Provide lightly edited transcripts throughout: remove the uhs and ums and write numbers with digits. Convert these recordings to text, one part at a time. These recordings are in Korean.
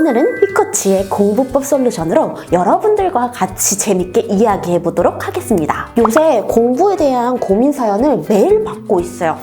오늘은 피코치의 공부법 솔루션으로 여러분들과 같이 재밌게 이야기해보도록 하겠습니다. 요새 공부에 대한 고민 사연을 매일 받고 있어요.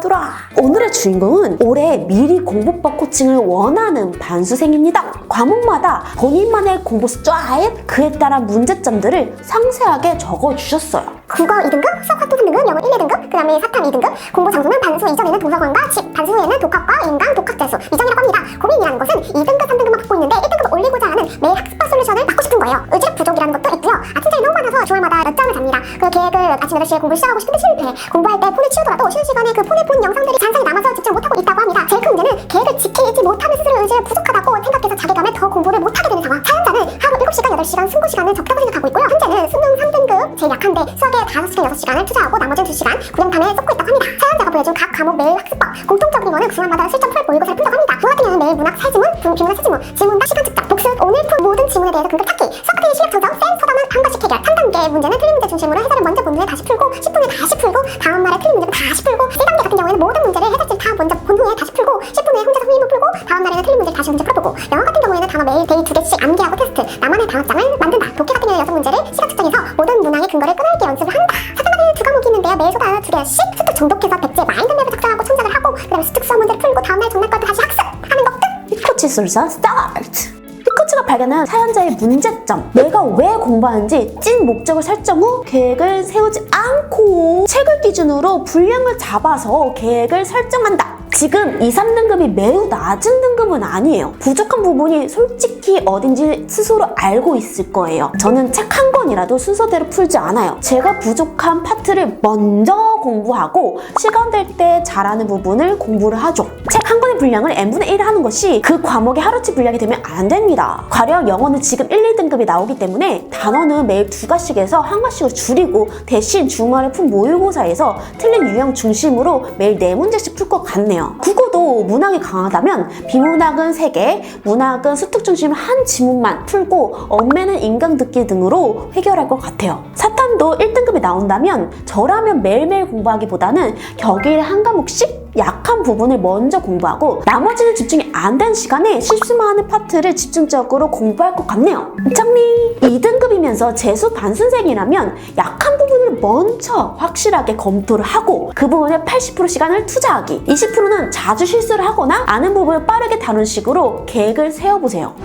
들어와. 오늘의 주인공은 올해 미리 공부법 코칭을 원하는 반수생입니다. 과목마다 본인만의 공부 스타일, 그에 따른 문제점들을 상세하게 적어주셨어요. 국어 2등급, 수학 학교 3등급, 영어 1, 2등급, 그 다음에 사탐 2등급, 공부 장소는 반수 이전에는 도서관과 집, 반수 후에는 독학과 인강, 독학재수 이전이라고 합니다. 고민이라는 것은 2등급, 3등급만 받고 있는데 1등급을 올리고자 하는 매일 학습과 솔루션을 받고 싶은 거예요. 의지력 부족이라는 것도 있고요. 아침잠이 너무 많아서 주말마다 늦잠을 잡니다. 그 계획을 아침 8시에 공부를 시작하고 싶은데 실패. 공부할 때 폰을 치우더라도 쉬는 시간에 그 폰에 본 영상들이 잔상이 남아서 집중 못하고 있다고 합니다. 제일 큰 문제는 계획을 지키지 못하는 스스로 의지가 부족하다고 생각해서 자괴감에 더 공부를 못하게 되는 상황. 사연자는 하루 7시간, 8시간 승부 시간은 적다고 생각하고 있고요. 현재는 수능 3등급 제일 약한데 수학에 5시간, 6시간을 투자하고 나머지는 2시간 구령탐에 쏟고 있다고 합니다. 사연자가 보여준 각 과목 매일 학습법, 공통적인 거는 구간마다 실전 풀 모의고사를 푼다고 합니다. 저 같은 경우는 매일 문학 세지문, 비문학 세지문, 지문당 시간 측정, 복습, 오늘 풀 모든 지문에 대해서 근거 찾기, 서클의 실력 조정, 쌤 서담은 한 번씩 해결. 3단계 문제는 틀린 문제 중심으로 해설을 먼저 본 후에 다시 풀고 10분에 다시 풀고 다음 말에 틀린 문제는 다시 풀고 1단계 같은 경우에는 모든 문제를 해설지를 다 먼저 본 후에 다시 풀고 10분에 혼자서 후임을 풀고 다음 날에는 틀린 문제를 다시 문제 풀어보고 영어 같은 경우에는 단어 매일 데이 2개씩 암기하고 테스트, 나만의 단어장을 만든다. 독해 같은 경우는 6문제를 시간 측정해서 모든 문항의 근거를 끊어읽기 연습을 한다. 사탐마다 2과목이 있는데요. 매일 소단어 2개씩 수특 정독해서 백제 마인드맵을 작성하고 청작을 하고 그 다음에 수특 수업 문제를 풀고 다음날 전날 것도 다시 학습하는 것들. 피코치 솔루션 스타트! 피코치가 발견한 사연자의 문제점, 내가 왜 공부하는지 찐 목적을 설정 후 계획을 세우지 않고 책을 기준으로 분량을 잡아서 계획을 설정한다. 지금 2, 3등급이 매우 낮은 등급은 아니에요. 부족한 부분이 솔직히 어딘지 스스로 알고 있을 거예요. 저는 책 한 권이라도 순서대로 풀지 않아요. 제가 부족한 파트를 먼저 공부하고 시간 될 때 잘하는 부분을 공부를 하죠. 책 한 권의 분량을 n분의 1 하는 것이 그 과목의 하루치 분량이 되면 안 됩니다. 가령 영어는 지금 1, 2등급이 나오기 때문에 단어는 매일 2과씩에서 1과씩을 줄이고 대신 주말에 푼 모의고사에서 틀린 유형 중심으로 매일 4문제씩 풀 것 같네요. 국어도 문학이 강하다면 비문학은 3개, 문학은 수특 중심 한 지문만 풀고 언매는 인강 듣기 등으로 해결할 것 같아요. 사탐도 1등급이 나온다면 저라면 매일매일 공부하기보다는 격일 한 과목씩 약한 부분을 먼저 공부하고 나머지는 집중이 안 된 시간에 실수만 파트를 집중적으로 공부할 것 같네요. 장미 2등급이면서 재수 반순생이라면 약한 부분을 먼저 확실하게 검토를 하고 그 부분에 80% 시간을 투자하기, 20%는 자주 실수를 하거나 아는 부분을 빠르게 다루는 식으로 계획을 세워보세요.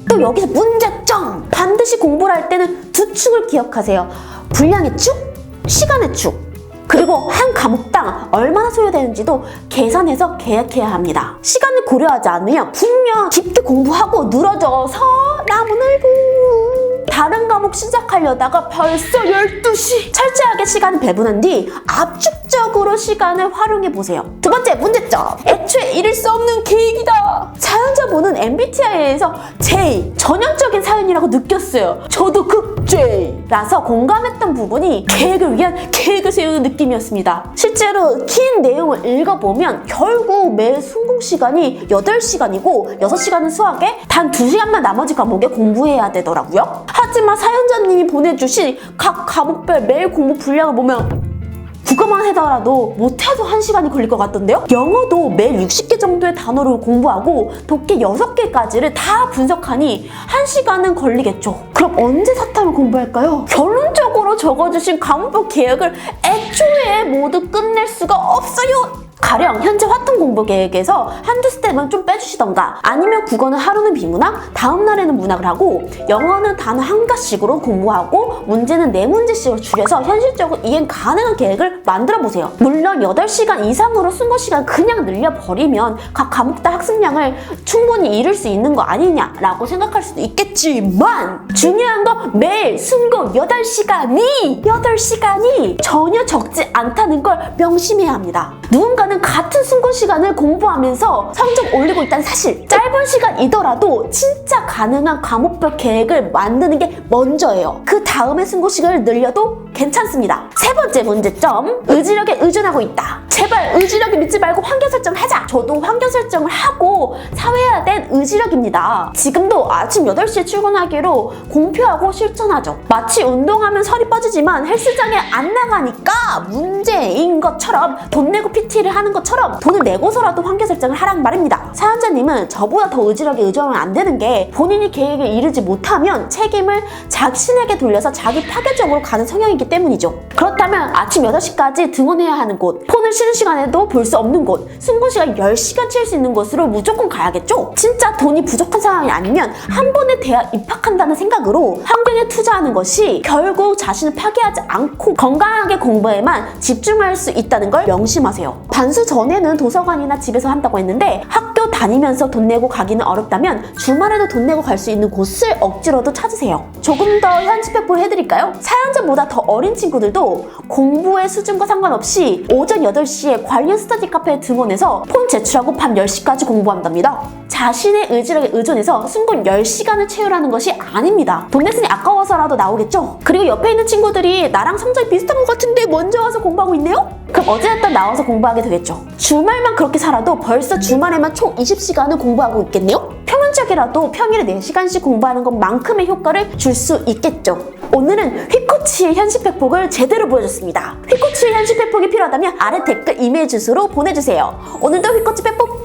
또 여기서 문제점! 반드시 공부를 할 때는 두 축을 기억하세요. 분량의 축, 시간의 축, 그리고 한 과목당 얼마나 소요되는지도 계산해서 계획해야 합니다. 시간을 고려하지 않으면 분명 깊게 공부하고 늘어져서 나무늘보 다른 과목 시작하려다가 벌써 12시! 철저하게 시간을 배분한 뒤 압축적으로 시간을 활용해보세요. 두 번째 문제점! 애초에 이룰 수 없는 계획이다! 사연자분은 MBTI에서 J, 전형적인 사연이라고 느꼈어요. 저도 극 J라서 공감했던 부분이 계획을 위한 계획을 세우는 느낌이었습니다. 실제로 긴 내용을 읽어보면 결국 매 순공 시간이 8시간이고 6시간은 수학에 단 2시간만 나머지 과목에 공부해야 되더라고요. 하지만 사연자님이 보내주신 각 과목별 매일 공부 분량을 보면 국어만 하더라도 못해도 1시간이 걸릴 것 같던데요? 영어도 매일 60개 정도의 단어를 공부하고 독해 6개까지를 다 분석하니 1시간은 걸리겠죠. 그럼 언제 사탐을 공부할까요? 결론적으로 적어주신 과목별 계획을 애초에 모두 끝낼 수가 없어요. 가령 현재 화통 공부 계획에서 한두 스텝은 좀 빼주시던가, 아니면 국어는 하루는 비문학, 다음 날에는 문학을 하고 영어는 단어 한 가씩으로 공부하고 문제는 4문제씩으로 줄여서 현실적으로 이행 가능한 계획을 만들어보세요. 물론 8시간 이상으로 순거 시간 그냥 늘려버리면 각 과목당 학습량을 충분히 이룰 수 있는 거 아니냐라고 생각할 수도 있겠지만 중요한 건 매일 순거 8시간이 전혀 적지 않다는 걸 명심해야 합니다. 누군가는 같은 순고 시간을 공부하면서 성적 올리고 있다는 사실, 짧은 시간이더라도 진짜 가능한 과목별 계획을 만드는 게 먼저예요. 그 다음에 순고 시간을 늘려도 괜찮습니다. 세 번째 문제점, 의지력에 의존하고 있다. 제발 제발 의지력에 믿지 말고 환경 설정을 하자. 저도 환경 설정을 하고 사회화된 의지력입니다. 지금도 아침 8시에 출근하기로 공표하고 실천하죠. 마치 운동하면 살이 빠지지만 헬스장에 안 나가니까 문제인 것처럼 돈 내고 PT를 하는 것처럼 돈을 내고서라도 환경 설정을 하라는 말입니다. 사연자님은 저보다 더 의지력에 의존하면 안 되는 게 본인이 계획에 이르지 못하면 책임을 자신에게 돌려서 자기 파괴적으로 가는 성향이기 때문이죠. 그렇다면 아침 8시까지 등원해야 하는 곳, 폰을 쉬는 시간에도 볼 수 없는 곳, 승부시간 10시간 채울 수 있는 곳으로 무조건 가야겠죠? 진짜 돈이 부족한 상황이 아니면 한 번에 대학 입학한다는 생각으로 환경에 투자하는 것이 결국 자신을 파괴하지 않고 건강하게 공부에만 집중할 수 있다는 걸 명심하세요. 반수 전에는 도서관이나 집에서 한다고 했는데 학교 다니면서 돈 내고 가기는 어렵다면 주말에도 돈 내고 갈 수 있는 곳을 억지로도 찾으세요. 조금 더 현지백보를 해드릴까요? 사연자보다 더 어린 친구들도 공부의 수준과 상관없이 오전 8시에 관련 스터디 카페에 등원해서 폰 제출하고 밤 10시까지 공부한답니다. 자신의 의지력에 의존해서 순간 10시간을 채우라는 것이 아닙니다. 돈 냈으니 아까워서라도 나오겠죠? 그리고 옆에 있는 친구들이 나랑 성적이 비슷한 것 같은데 먼저 와서 공부하고 있네요? 그럼 어찌됐든 나와서 공부하게 되겠죠. 주말만 그렇게 살아도 벌써 주말에만 총 20시간을 공부하고 있겠네요? 평균적이라도 평일에 4시간씩 공부하는 것만큼의 효과를 줄 수 있겠죠. 오늘은 휘코치의 현실백폭을 제대로 보여줬습니다. 휘코치의 현실백폭이 필요하다면 아래 댓글 이메일 주소로 보내주세요. 오늘도 휘코치 백폭